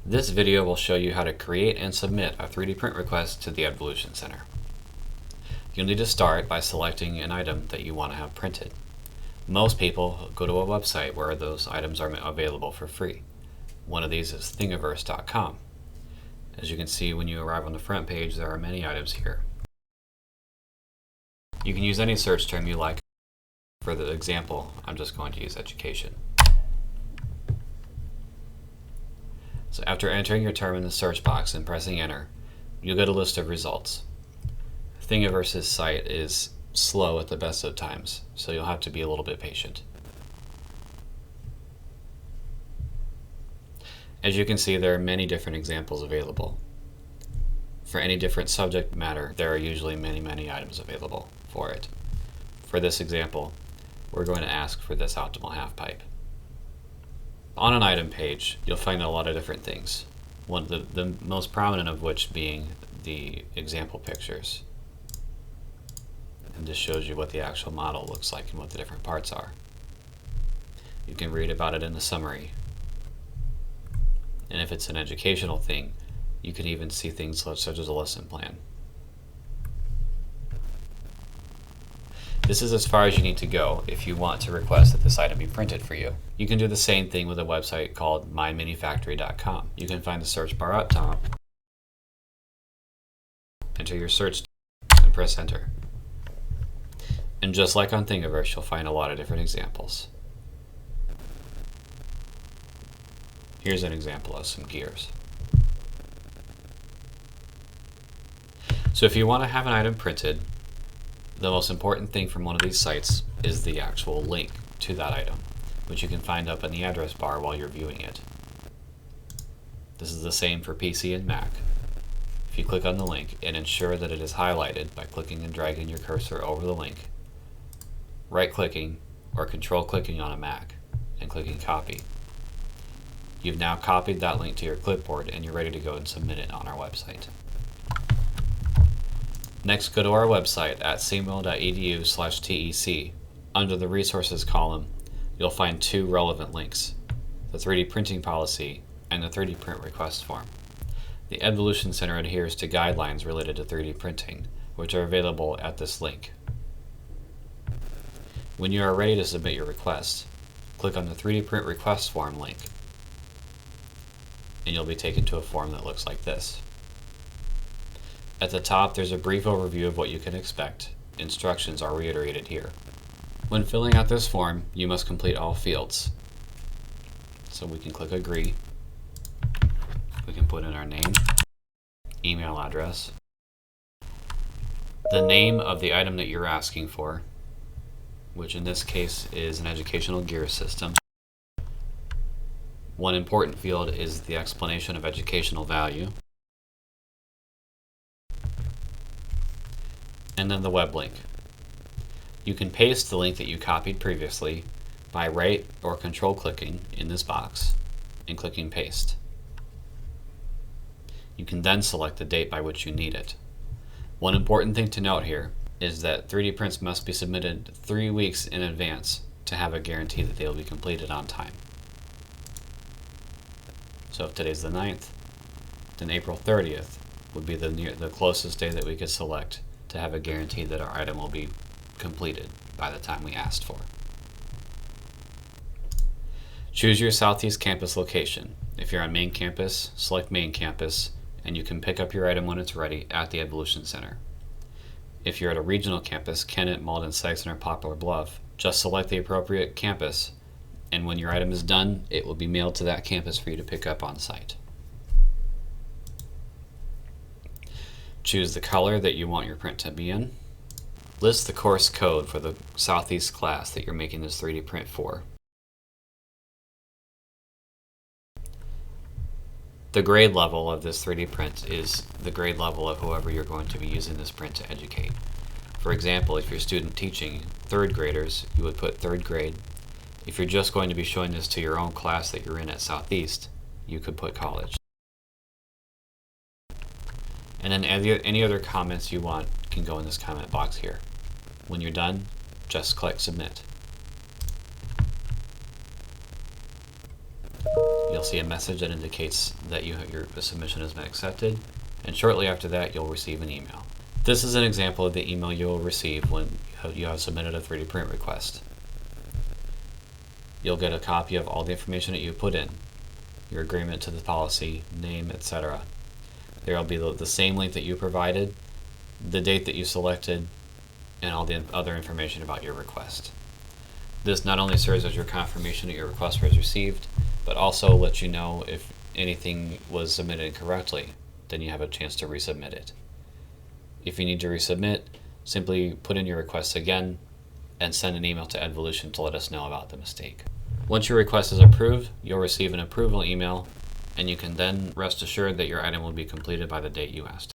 This video will show you how to create and submit a 3D print request to the EDvolution Center. You'll need to start by selecting an item that you want to have printed. Most people go to a website where those items are available for free. One of these is thingiverse.com. As you can see, when you arrive on the front page, there are many items here. You can use any search term you like. For the example, I'm just going to use education. So after entering your term in the search box and pressing enter, you'll get a list of results. Thingiverse's site is slow at the best of times, so you'll have to be a little bit patient. As you can see, there are many different examples available. For any different subject matter, there are usually many items available for it. For this example, we're going to ask for this optimal half pipe. On an item page, you'll find a lot of different things. One of the most prominent of which being the example pictures. And this shows you what the actual model looks like and what the different parts are. You can read about it in the summary. And if it's an educational thing, you can even see things such as a lesson plan. This is as far as you need to go if you want to request that this item be printed for you. You can do the same thing with a website called myminifactory.com. You can find the search bar up top, enter your search and press enter. And just like on Thingiverse, you'll find a lot of different examples. Here's an example of some gears. So if you want to have an item printed, the most important thing from one of these sites is the actual link to that item, which you can find up in the address bar while you're viewing it. This is the same for PC and Mac. If you click on the link and ensure that it is highlighted by clicking and dragging your cursor over the link, right-clicking or control-clicking on a Mac and clicking copy, you've now copied that link to your clipboard and you're ready to go and submit it on our website. Next, go to our website at cmo.edu/tec. Under the resources column, you'll find two relevant links, the 3D printing policy and the 3D print request form. The EDvolution Center adheres to guidelines related to 3D printing, which are available at this link. When you are ready to submit your request, click on the 3D print request form link, and you'll be taken to a form that looks like this. At the top, there's a brief overview of what you can expect. Instructions are reiterated here. When filling out this form, you must complete all fields. So we can click agree. We can put in our name, email address, the name of the item that you're asking for, which in this case is an educational gear system. One important field is the explanation of educational value. And then the web link. You can paste the link that you copied previously by right or control clicking in this box and clicking paste. You can then select the date by which you need it. One important thing to note here is that 3D prints must be submitted 3 weeks in advance to have a guarantee that they will be completed on time. So if today's the 9th, then April 30th would be the closest day that we could select to have a guarantee that our item will be completed by the time we asked for. Choose your Southeast campus location. If you're on main campus, select main campus, and you can pick up your item when it's ready at the EDvolution Center. If you're at a regional campus, Kennett, Malden, Sykes, or Poplar Bluff, just select the appropriate campus, and when your item is done, it will be mailed to that campus for you to pick up on site. Choose the color that you want your print to be in. List the course code for the Southeast class that you're making this 3D print for. The grade level of this 3D print is the grade level of whoever you're going to be using this print to educate. For example, if you're student teaching 3rd graders, you would put 3rd grade. If you're just going to be showing this to your own class that you're in at Southeast, you could put college. And then any other comments you want can go in this comment box here. When you're done, just click submit. You'll you'll see a message that indicates that your submission has been accepted, and shortly after that you'll receive an email. This is an example of the email you will receive when you have submitted a 3D print request. You'll get a copy of all the information that you put in, your agreement to the policy, name, etc. There will be the same link that you provided, the date that you selected, and all the other information about your request. This not only serves as your confirmation that your request was received, but also lets you know if anything was submitted incorrectly, then you have a chance to resubmit it. If you need to resubmit, simply put in your request again and send an email to EDvolution to let us know about the mistake. Once your request is approved, you'll receive an approval email, and you can then rest assured that your item will be completed by the date you asked.